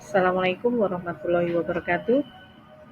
Assalamualaikum warahmatullahi wabarakatuh.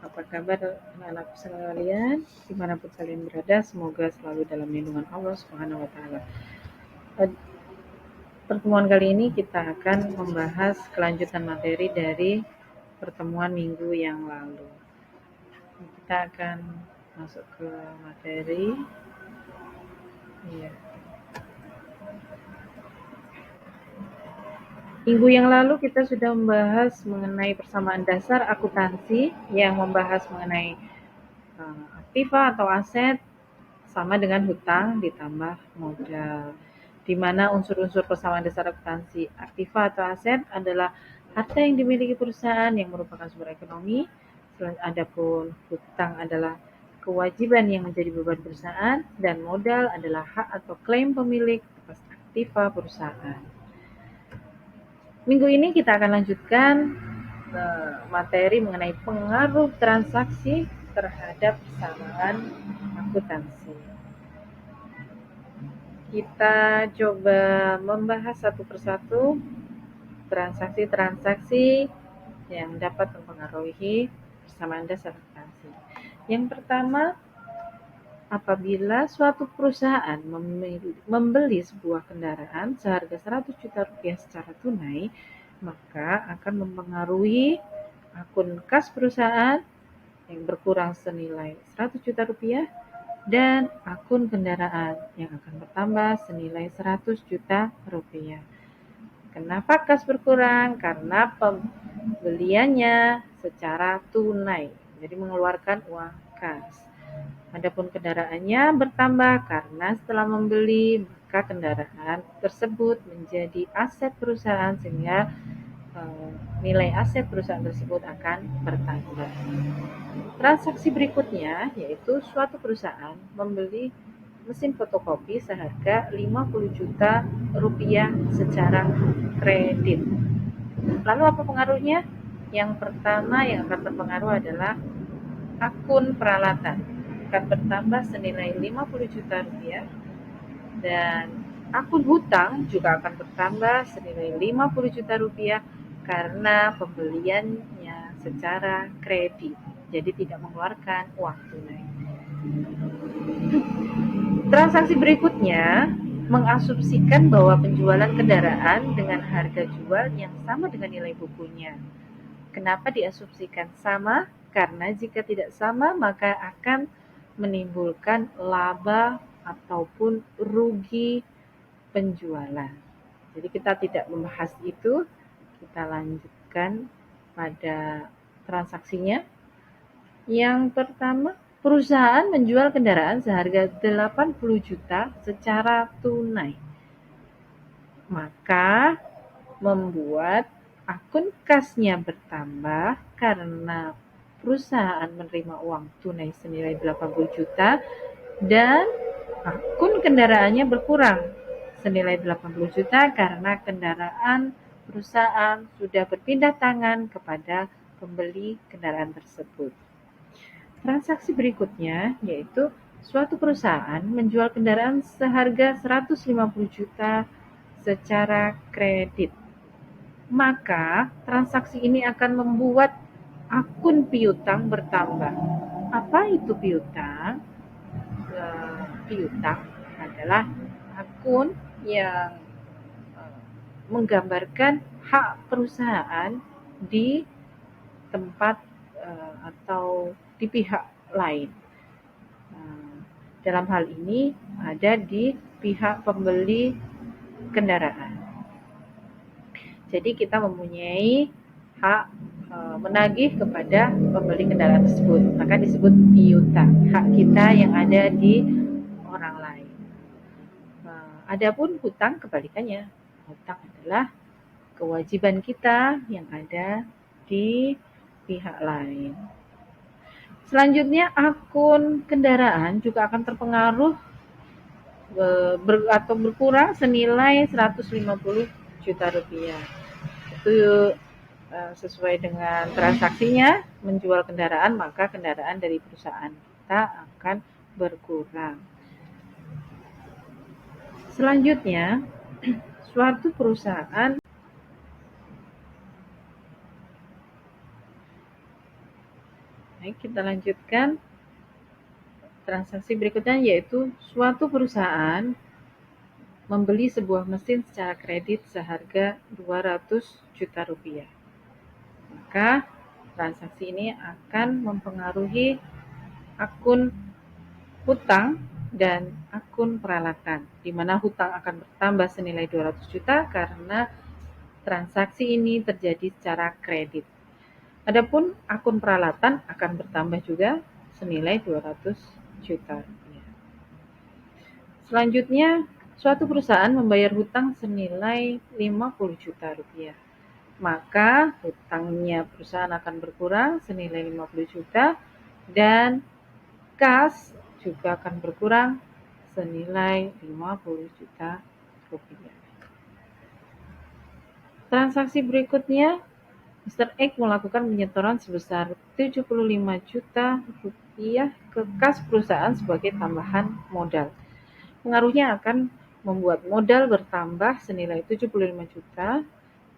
Apa kabar anak-anak sekalian? Dimanapun kalian berada, semoga selalu dalam lindungan Allah Subhanahu wa Ta'ala. Pertemuan kali ini kita akan membahas kelanjutan materi dari pertemuan minggu yang lalu. Kita akan masuk ke materi. Ya. Minggu yang lalu kita sudah membahas mengenai persamaan dasar akuntansi yang membahas mengenai aktiva atau aset sama dengan hutang ditambah modal, di mana unsur-unsur persamaan dasar akuntansi aktiva atau aset adalah harta yang dimiliki perusahaan yang merupakan sumber ekonomi, adapun hutang adalah kewajiban yang menjadi beban perusahaan, dan modal adalah hak atau klaim pemilik atas aktiva perusahaan. Minggu ini kita akan lanjutkan materi mengenai pengaruh transaksi terhadap persamaan akuntansi. Kita coba membahas satu persatu transaksi-transaksi yang dapat mempengaruhi persamaan dasar akuntansi. Yang pertama, apabila suatu perusahaan membeli sebuah kendaraan seharga 100 juta rupiah secara tunai, maka akan mempengaruhi akun kas perusahaan yang berkurang senilai 100 juta rupiah dan akun kendaraan yang akan bertambah senilai 100 juta rupiah. Kenapa kas berkurang? Karena pembeliannya secara tunai, jadi mengeluarkan uang kas. Adapun kendaraannya bertambah karena setelah membeli, maka kendaraan tersebut menjadi aset perusahaan sehingga nilai aset perusahaan tersebut akan bertambah. Transaksi berikutnya yaitu suatu perusahaan membeli mesin fotokopi seharga 50 juta rupiah secara kredit. Lalu apa pengaruhnya? Yang pertama yang akan terpengaruh adalah akun peralatan akan bertambah senilai 50 juta rupiah dan akun hutang juga akan bertambah senilai 50 juta rupiah karena pembeliannya secara kredit, jadi tidak mengeluarkan uang tunai. Transaksi berikutnya mengasumsikan bahwa penjualan kendaraan dengan harga jual yang sama dengan nilai bukunya. Kenapa diasumsikan sama? Karena jika tidak sama maka akan menimbulkan laba ataupun rugi penjualan. Jadi kita tidak membahas itu, kita lanjutkan pada transaksinya. Yang pertama, perusahaan menjual kendaraan seharga 80 juta secara tunai. Maka membuat akun kasnya bertambah karena perusahaan menerima uang tunai senilai 80 juta dan akun kendaraannya berkurang senilai 80 juta karena kendaraan perusahaan sudah berpindah tangan kepada pembeli kendaraan tersebut. Transaksi berikutnya yaitu suatu perusahaan menjual kendaraan seharga 150 juta secara kredit. Maka transaksi ini akan membuat akun piutang bertambah. Apa itu piutang? Piutang adalah akun yang menggambarkan hak perusahaan di tempat atau di pihak lain. Dalam hal ini ada di pihak pembeli kendaraan. Jadi kita mempunyai hak menagih kepada pembeli kendaraan tersebut, maka disebut piutang, hak kita yang ada di orang lain. Adapun hutang kebalikannya, hutang adalah kewajiban kita yang ada di pihak lain. Selanjutnya akun kendaraan juga akan terpengaruh atau berkurang senilai 150 juta rupiah. Itu sesuai dengan transaksinya menjual kendaraan, maka kendaraan dari perusahaan kita akan berkurang. Selanjutnya, suatu perusahaan Baik, kita lanjutkan. Transaksi berikutnya yaitu suatu perusahaan membeli sebuah mesin secara kredit seharga 200 juta rupiah. Maka transaksi ini akan mempengaruhi akun hutang dan akun peralatan, di mana hutang akan bertambah senilai 200 juta karena transaksi ini terjadi secara kredit. Adapun akun peralatan akan bertambah juga senilai 200 juta rupiah. Selanjutnya, suatu perusahaan membayar hutang senilai 50 juta rupiah. Maka hutangnya perusahaan akan berkurang senilai 50 juta dan kas juga akan berkurang senilai 50 juta rupiah. Transaksi berikutnya, Mr. X melakukan penyetoran sebesar 75 juta rupiah ke kas perusahaan sebagai tambahan modal. Pengaruhnya akan membuat modal bertambah senilai 75 juta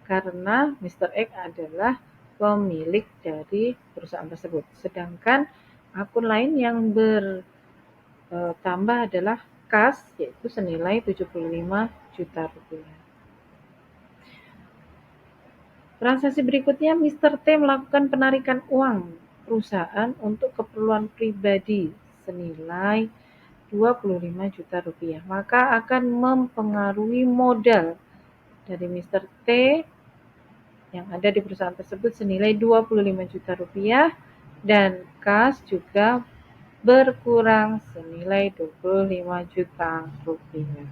karena Mr. X adalah pemilik dari perusahaan tersebut. Sedangkan akun lain yang bertambah adalah kas, yaitu senilai 75 juta rupiah. Transaksi berikutnya, Mr. T melakukan penarikan uang perusahaan untuk keperluan pribadi senilai 25 juta rupiah. Maka akan mempengaruhi modal dari Mr. T yang ada di perusahaan tersebut senilai 25 juta rupiah dan kas juga berkurang senilai 25 juta rupiah.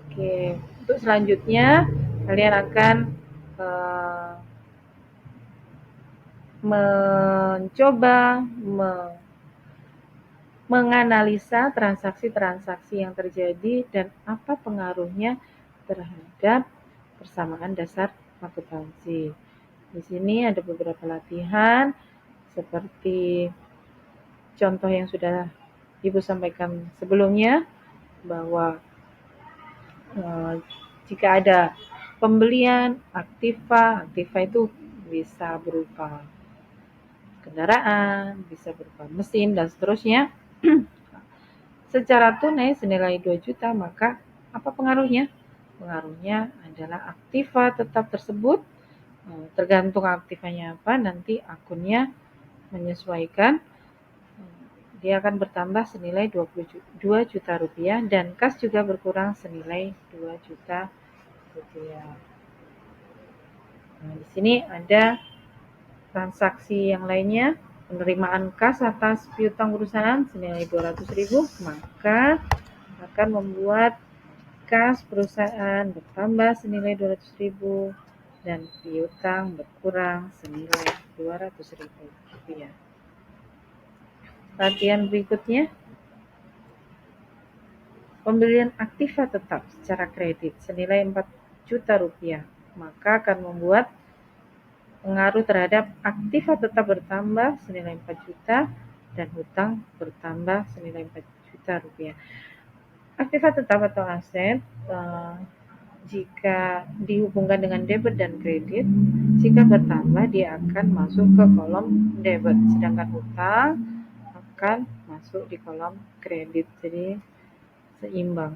Oke, untuk selanjutnya kalian akan mencoba menganalisa transaksi-transaksi yang terjadi dan apa pengaruhnya terhadap persamaan dasar akuntansi. Di sini ada beberapa latihan seperti contoh yang sudah Ibu sampaikan sebelumnya, bahwa jika ada pembelian aktiva itu bisa berupa kendaraan, bisa berupa mesin, dan seterusnya. Secara tunai senilai 2 juta, maka apa pengaruhnya? Pengaruhnya adalah aktiva tetap tersebut, tergantung aktivanya apa, nanti akunnya menyesuaikan, dia akan bertambah senilai 2 juta rupiah dan kas juga berkurang senilai 2 juta rupiah. Nah, di sini ada transaksi yang lainnya, penerimaan kas atas piutang perusahaan senilai 200.000, maka akan membuat kas perusahaan bertambah senilai 200.000 dan piutang berkurang senilai 200.000 rupiah. Latihan berikutnya, pembelian aktiva tetap secara kredit senilai 4 juta rupiah, maka akan membuat pengaruh terhadap aktiva tetap bertambah senilai 4 juta dan hutang bertambah senilai 4 juta rupiah. Aktiva tetap atau aset jika dihubungkan dengan debit dan kredit, jika bertambah dia akan masuk ke kolom debit, sedangkan hutang akan masuk di kolom kredit, jadi seimbang.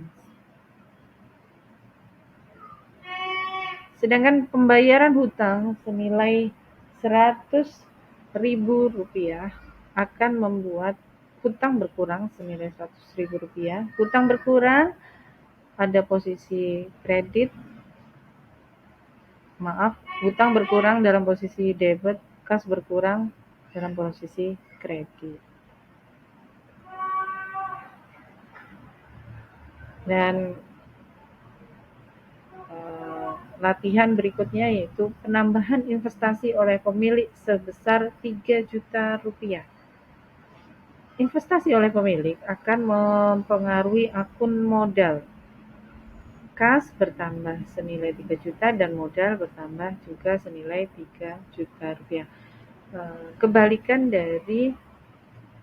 Sedangkan pembayaran hutang senilai 100.000 rupiah akan membuat hutang berkurang senilai 100.000 rupiah. Hutang berkurang pada posisi kredit, hutang berkurang dalam posisi debit, kas berkurang dalam posisi kredit. Dan latihan berikutnya yaitu penambahan investasi oleh pemilik sebesar 3 juta rupiah. Investasi oleh pemilik akan mempengaruhi akun modal. Kas bertambah senilai 3 juta dan modal bertambah juga senilai 3 juta rupiah. Kebalikan dari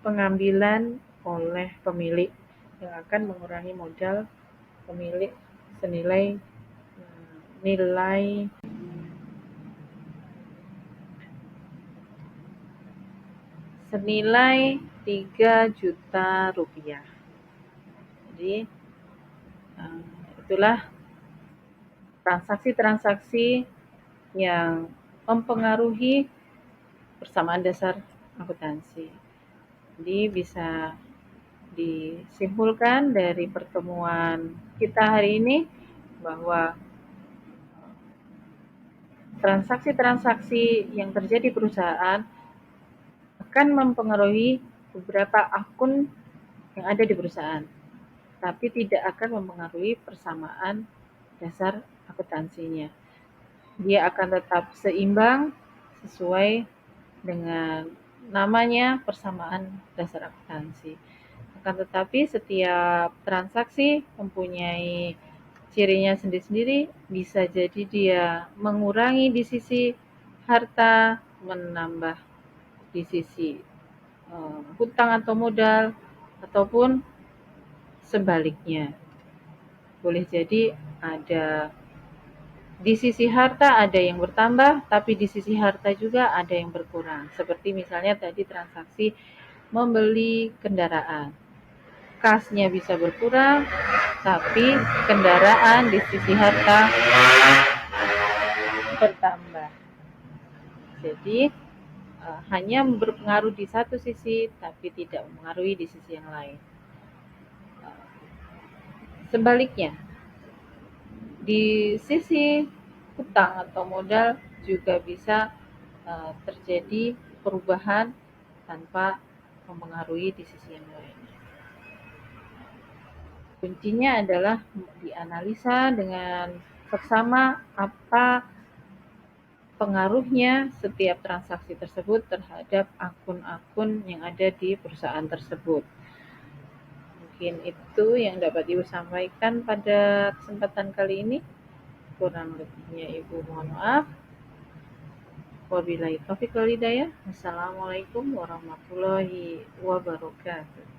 pengambilan oleh pemilik yang akan mengurangi modal pemilik senilai nilai senilai 3 juta rupiah. Jadi itulah transaksi-transaksi yang mempengaruhi persamaan dasar akuntansi. Jadi bisa disimpulkan dari pertemuan kita hari ini bahwa transaksi-transaksi yang terjadi di perusahaan akan mempengaruhi beberapa akun yang ada di perusahaan, tapi tidak akan mempengaruhi persamaan dasar akuntansinya. Dia akan tetap seimbang sesuai dengan namanya persamaan dasar akuntansi. Akan tetapi setiap transaksi mempunyai cirinya sendiri-sendiri, bisa jadi dia mengurangi di sisi harta, menambah di sisi hutang atau modal, ataupun sebaliknya. Boleh jadi ada di sisi harta ada yang bertambah, tapi di sisi harta juga ada yang berkurang. Seperti misalnya tadi transaksi membeli kendaraan. Kasnya bisa berkurang, tapi kendaraan di sisi harta bertambah. Jadi hanya berpengaruh di satu sisi, tapi tidak mempengaruhi di sisi yang lain. Sebaliknya, di sisi hutang atau modal juga bisa terjadi perubahan tanpa mempengaruhi di sisi yang lain. Kuncinya adalah dianalisa dengan seksama apa pengaruhnya setiap transaksi tersebut terhadap akun-akun yang ada di perusahaan tersebut. Mungkin itu yang dapat Ibu sampaikan pada kesempatan kali ini. Kurang lebihnya Ibu mohon maaf. Wabillahi taufiq wal hidayah. Wassalamualaikum warahmatullahi wabarakatuh.